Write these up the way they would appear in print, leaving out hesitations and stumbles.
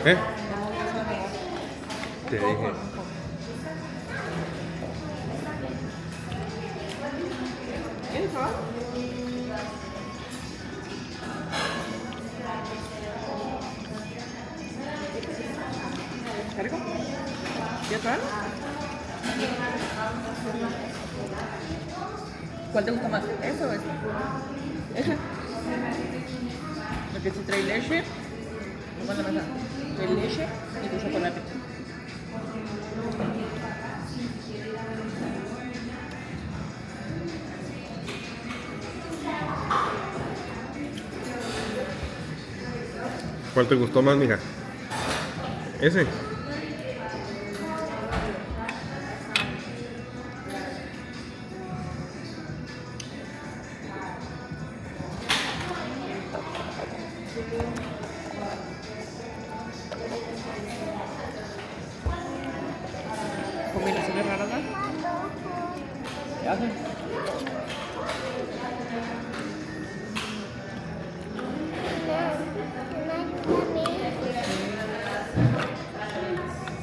¿Eh? Te dije. ¿Quieres probar? ¿Está rico? ¿Quieres probar? ¿Cuál te gusta más? ¿Eso o este? ¿Ese? Porque si trae leche, toma la mesa. Trae leche y tu chocolate. ¿Cuál te gustó más, mija? ¿Ese? Combinaciones raras, ¿no? ¿Qué hacen?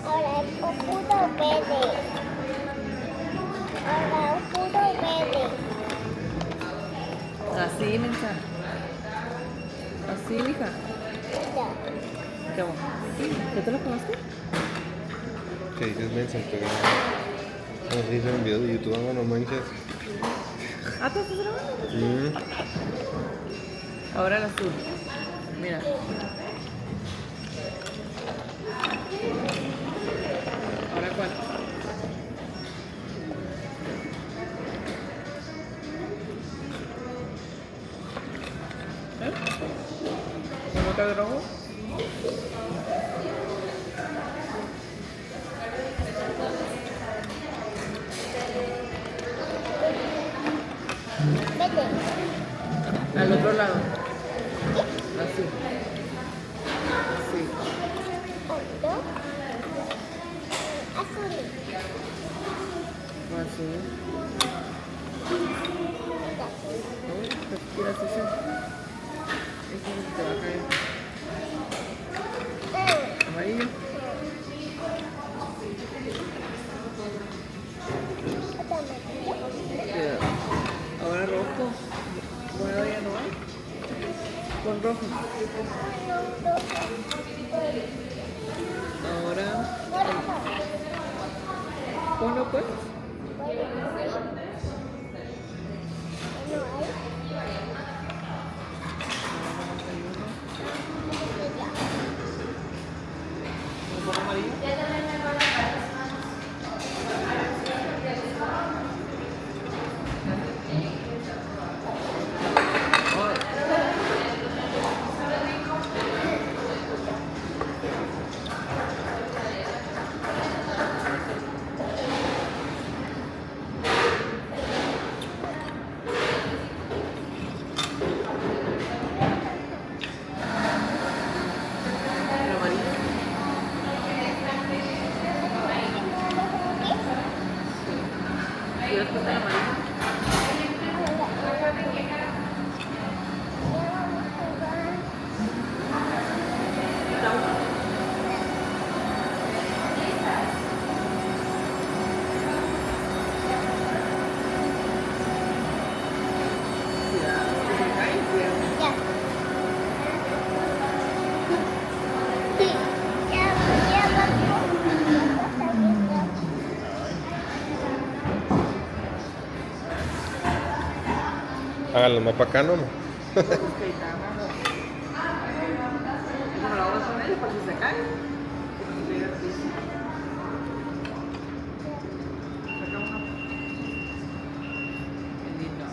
Ahora es puro verde. Ahora es puro verde. Así, mensa. Así, mija. Ya. Qué bueno. ¿Ya te lo probaste? ¿Qué dices, mensa? Como se dice en un video de YouTube, no manches. Ah, ¿tú estás grabando? Mm. Ahora el azul. Mira. ¿Ahora cuál? ¿Eh? ¿Cómo te rojo? Vete. Al otro lado. Así. Sí. Otro. Azul. Así. Uy, ¿qué quieres hacer? Ese te va a caer. Amarillo. Cuidado. Ahora rojo. Bueno, ya no hay. Con rojo. Ahora. Ponlo pues. Un poco amarillo. El amarillo. ¿Quieres poner el amarillo? Cuidado, que se cae, cuidado. Ya. Sí. Ya Hágalo más para acá, ¿no? Pues es que ahí está abajo. Como la vamos a poner, por si se cae. Que se llegue al piso. Saca una. Bendito.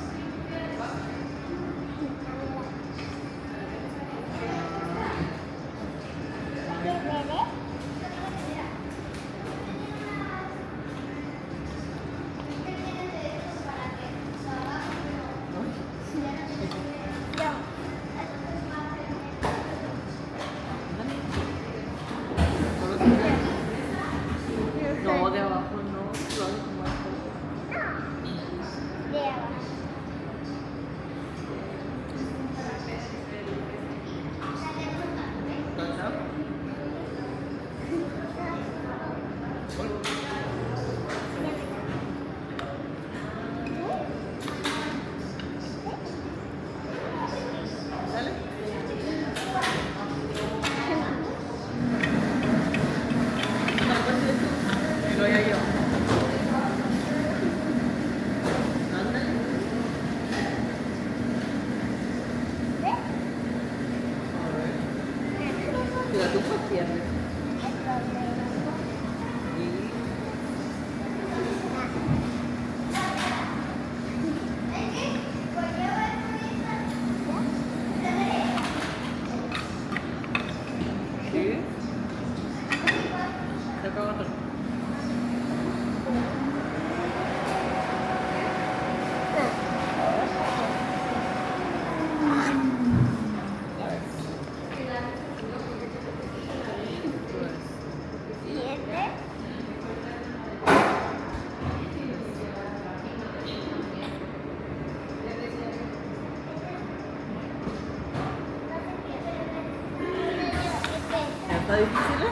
difícil, ¿eh?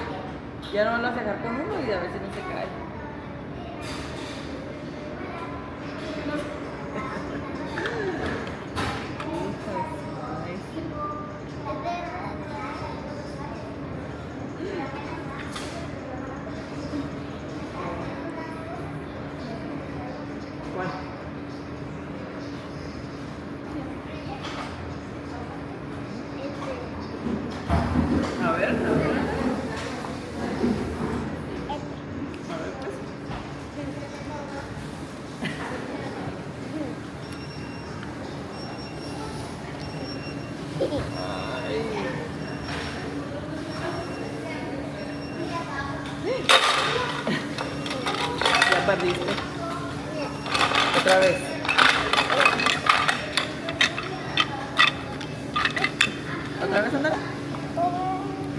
Ya no van a dejar con uno y a ver si no se cae. ¿Cuál? A ver, a ver. A ver, pues. Ya perdiste. Otra vez. ¿Otra vez, anda?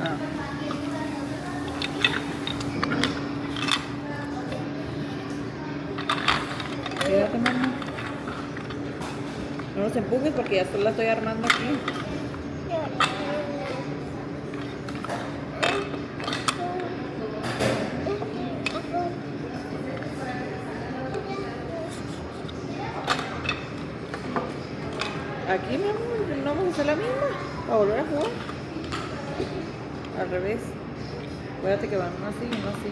Ah. Quédate, mamá. No los empujes porque ya solo la estoy armando aquí. Aquí, mi amor, no vamos a hacer la misma. Para volver a jugar. Al revés. Acuérdate que van uno así y uno así.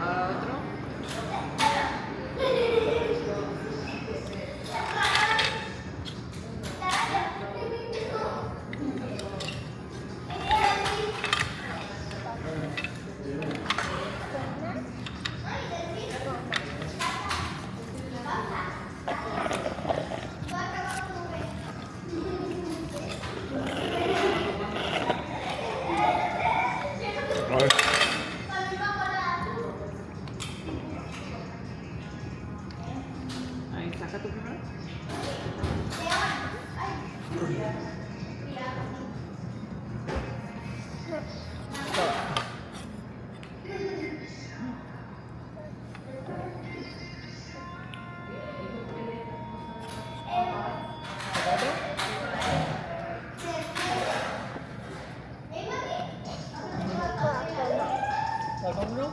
Ahora otro. A ver. Ahí, saca tu primero. ¿Saca uno?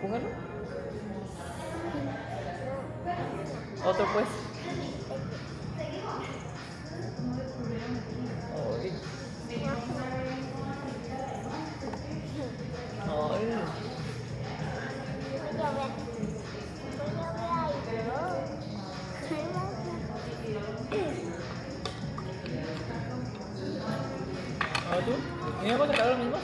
Empújalo. Otro pues. Ay. Ay. A ver tú. ¿Y me vas a sacar lo mismo?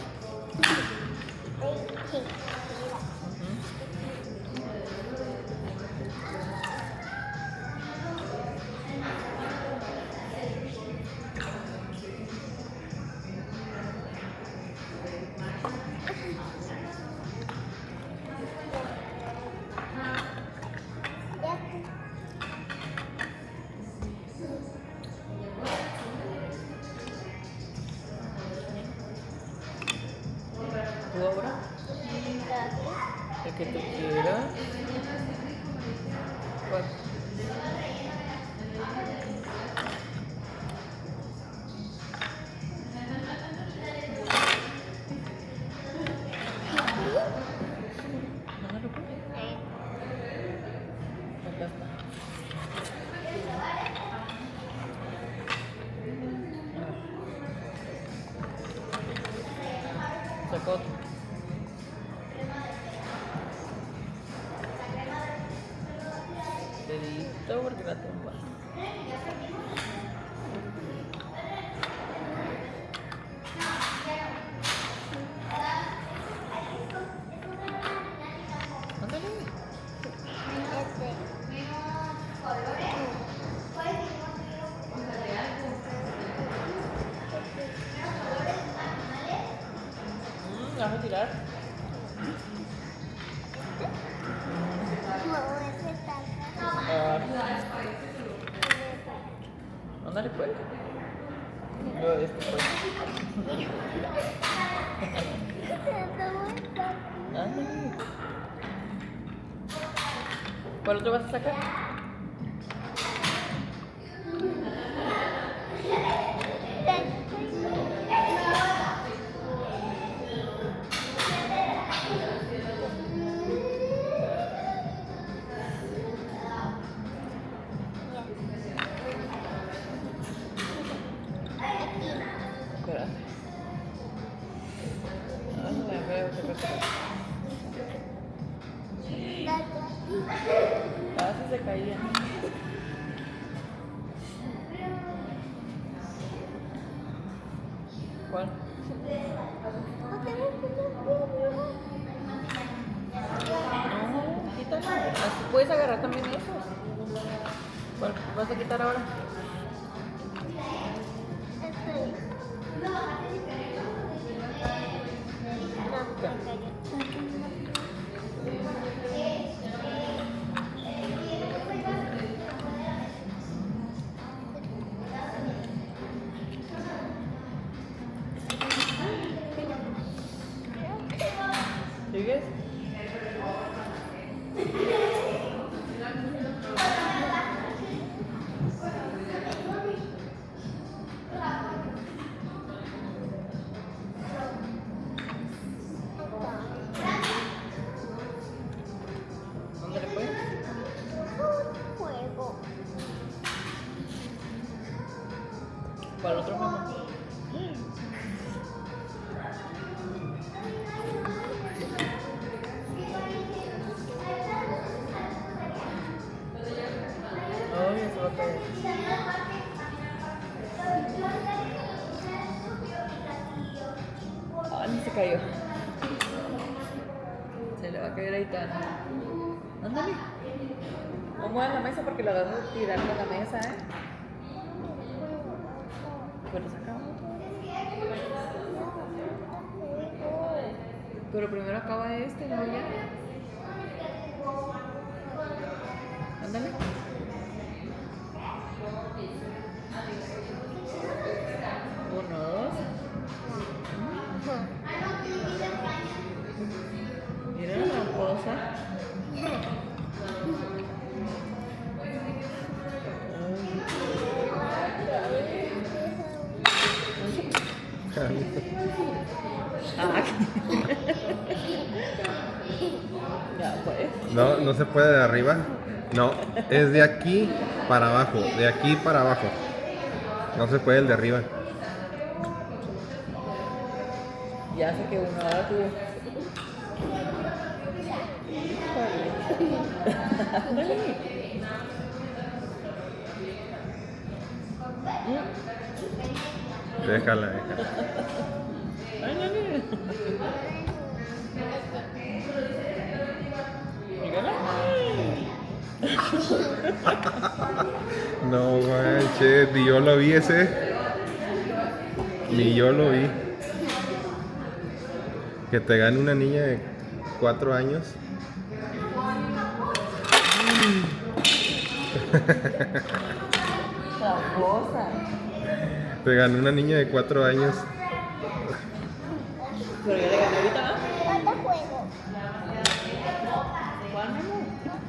¿Tú ahora? El que tú quieras. ¿Cuál? Mándalo, pues. Acá está. Saca otro. a tirar. No, ese está acá. Ándale pues. Yo este pues. Ándale. ¿Cuál otro vas a sacar? Espérate. Ah, sí se caía. ¿Cuál? No, quítalo. Así puedes agarrar también esos. ¿Cuál vas a quitar ahora? ¿Sigues? ¿Dónde le fue? Juego. ¿Cuál otro mamá? Ay, se va a caer. Ay, se cayó. Se le va a caer ahí tan. Ándale. No muevas la mesa porque la vas a tirar con la mesa, ¿eh? Pero saca otro. Pero primero acaba este, ¿no? Ya. Ándale. Uno, dos. Mira la tramposa. Ah. Ya pues. No, no se puede de arriba. No, es de aquí para abajo. De aquí para abajo. No se puede el de arriba. Ya sé que uno, ahora tú. Ándale. Déjala, déjala. Ándale. Mírala. No manches, ni yo lo vi ese. Ni yo lo vi. Que te gane una niña de 4 años. Tramposa. Te ganó una niña de 4 años. Pero ya le gané